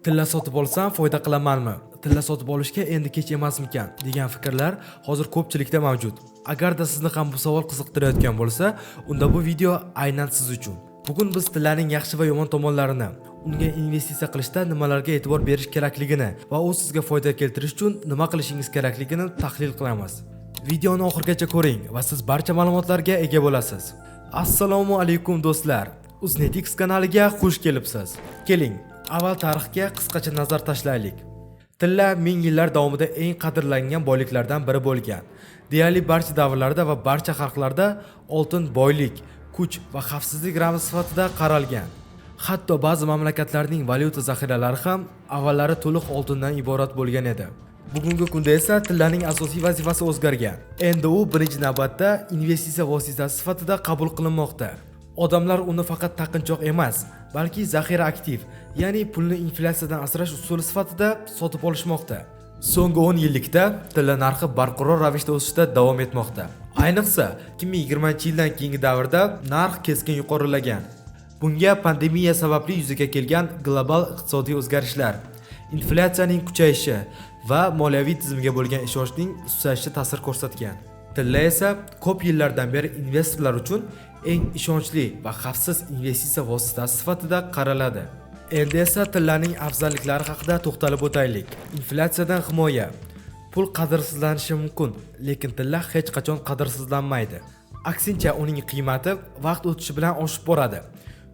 Tilla sotib olsam foyda qilamanmi? Tilla sotib olishga endi kech emasmikan degan fikrlar hozir ko'pchilikda mavjud. Agarda sizni ham bu savol qiziqtirayotgan bo'lsa, unda bu video aynan siz uchun. Bugun biz tillaning yaxshi va yomon tomonlarini, unga investitsiya qilishda nimalarga e'tibor berish kerakligini va u sizga foyda keltirish uchun nima qilishingiz kerakligini tahlil qilamiz. Videoni oxirigacha ko'ring va siz barcha ma'lumotlarga ega bo'lasiz. Assalomu alaykum do'stlar. Uznetix kanaliga xush kelibsiz. Keling, avval tarixga qisqacha nazar tashlaylik. Tilla ming yillar davomida eng qadrlangan boyliklardan biri bo'lgan. Deyarli barcha davrlarda va barcha xalqlarda oltin boylik, kuch va xavfsizlik ramzi sifatida qaralgan. Hatto ba'zi mamlakatlarning valyuta zaxiralari ham avvallari to'liq oltindan iborat bo'lgan edi. Bugungi kunda esa tillaning asosiy vazifasi o'zgargan. Endi u birinchi navbatda investitsiya vositasi sifatida qabul qilinmoqda. Odamlar uni faqat taqinchoq emas, balki zaxira aktiv, ya'ni pulni inflyatsiyadan asrash usuli sifatida sotib olishmoqda. So'nggi 10 yillikda tilla narxi barqaror ravishda o'sishda davom etmoqda. Ayniqsa 2020-yildan keyingi davrda narx keskin yuqorilagan. Bunga pandemiya sababli yuzaga kelgan global iqtisodiy o'zgarishlar, inflyatsiyaning kuchayishi va moliyaviy tizimga bo'lgan ishonchning susayishi ta'sir ko'rsatgan. Tilla esa ko'p yillardan beri investorlar uchun eng ishonchli va xavfsiz investitsiya vositasi sifatida qaraladi. Endi esa tillaning afzalliklari haqida to'xtalib o'taylik. Inflyatsiyadan himoya. Pul qadrsizlanishi mumkin, lekin tilla hech qachon qadrsizlanmaydi. Aksincha, uning qiymati vaqt o'tishi bilan oshib boradi.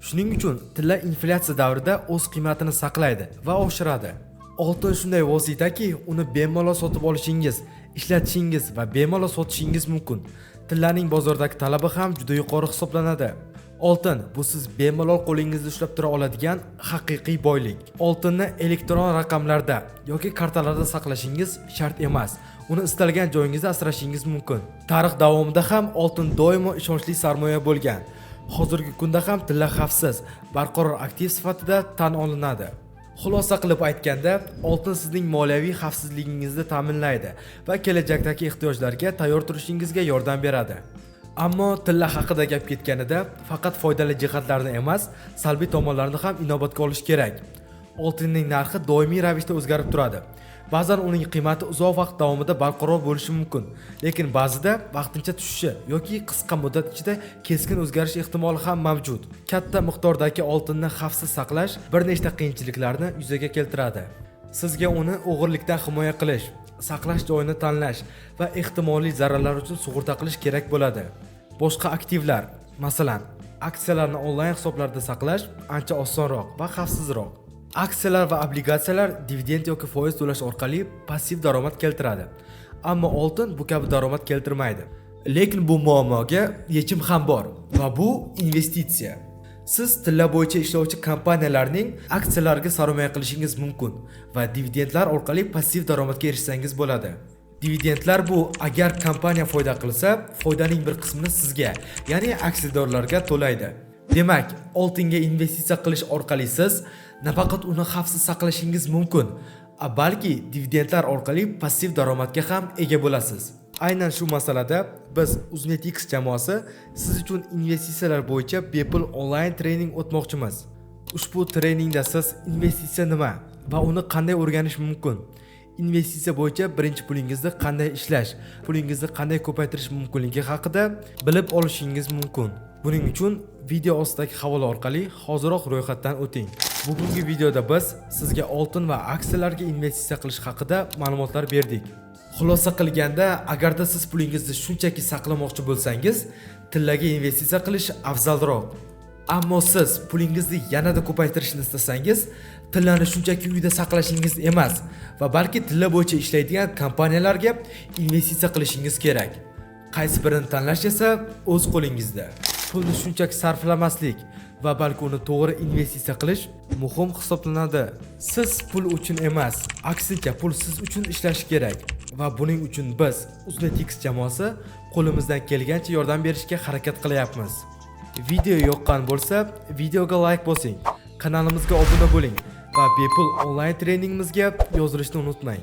Shuning uchun tilla inflyatsiya davrida o'z qiymatini saqlaydi va oshiradi. Oltin shunday vositaki, uni bemalol sotib olishingiz, ishlatishingiz va bemalol sotishingiz mumkin. Tillaning bozordagi talabi ham juda yuqori hisoblanadi. Oltin bu siz bemalol qo'lingizda ushlab tura oladigan haqiqiy boylik. Oltinni elektron raqamlarda yoki kartalarda saqlashingiz shart emas. Uni istalgan joyingizda asrashingiz mumkin. Tarix davomida ham oltin doimo ishonchli sarmoya bo'lgan. Hozirgi kunda ham tilla xavfsiz, barqaror aktiv sifatida tan olinadi. Xulosa qilib aytganda, oltin sizning moliyaviy xavfsizligingizni ta'minlaydi va kelajakdagi ehtiyojlarga tayyor turishingizga yordam beradi. Ammo tilla haqida gap ketganida faqat foydali jihatlarni emas, salbiy tomonlarini ham inobatga olish kerak. Oltinning narxi doimiy ravishda o'zgarib turadi. Ba'zan uning qiymati uzoq vaqt davomida barqaror bo'lishi mumkin, lekin ba'zida vaqtincha tushishi yoki qisqa muddat ichida keskin o'zgarish ehtimoli ham mavjud. Katta miqdordagi oltinni xavfsiz saqlash bir nechta qiyinchiliklarni yuzaga keltiradi. Sizga uni o'g'irlikdan himoya qilish, saqlash joyini tanlash va ehtimoliy zararlar uchun sug'urta qilish kerak bo'ladi. Boshqa aktivlar, masalan, aksiyalarni onlayn hisoblarda saqlash ancha osonroq va xavfsizroq. Aksiyalar va obligatsiyalar dividend yoki foiz to'lash orqali passiv daromad keltiradi. Ammo oltin bu kabi daromad keltirmaydi. Lekin bu muammoga yechim ham bor va bu investitsiya. Siz tilla bo'yicha ishlovchi kompaniyalarning aksiyalariga sarmoya qilishingiz mumkin va dividendlar orqali passiv daromadga erishsangiz bo'ladi. Dividendlar bu agar kompaniya foyda qilsa, foydaning bir qismini sizga, ya'ni aksiyadorlarga to'laydi. Demak, oltinga investitsiya qilish orqali siz nafaqat uni xavfsiz saqlashingiz mumkin, balki dividendlar orqali passiv daromadga ham ega bo'lasiz. Aynan shu masalada biz Uznetix jamoasi siz uchun investitsiyalar bo'yicha bepul onlayn trening o'tmoqchimiz. Ushbu treningda siz investitsiya nima va uni qanday o'rganish mumkin, investitsiya bo'yicha birinchi pulingizni qanday ishlash, pulingizni qanday ko'paytirish mumkinligi haqida bilib olishingiz mumkin. Buning uchun video ostidagi havola orqali hoziroq ro'yxatdan o'ting. Bugungi videoda biz sizga oltin va aksiyalarga investitsiya qilish haqida ma'lumotlar berdik. Xulosa qilganda, agarda siz pulingizni shunchaki saqlamoqchi bo'lsangiz, tillaga investitsiya qilish afzalroq. Ammo siz pulingizni yanada ko'paytirishni istasangiz, tillani shunchaki uyda saqlashingiz emas va balki tilla bo'yicha ishlaydigan kompaniyalarga investitsiya qilishingiz kerak. Qaysi birini tanlash esa o'z qo'lingizda. Pulni shunchaki sarflamaslik va balki uni to'g'ri investitsiya qilish muhim hisoblanadi. Siz pul uchun emas, aksincha pul siz uchun ishlashi kerak va buning uchun biz Uznetix jamoasi qo'limizdan kelgancha yordam berishga harakat qilyapmiz. Video yoqqan bo'lsa, videoga like bosing, kanalimizga obuna bo'ling va bepul onlayn treningimizga yozilishni unutmang.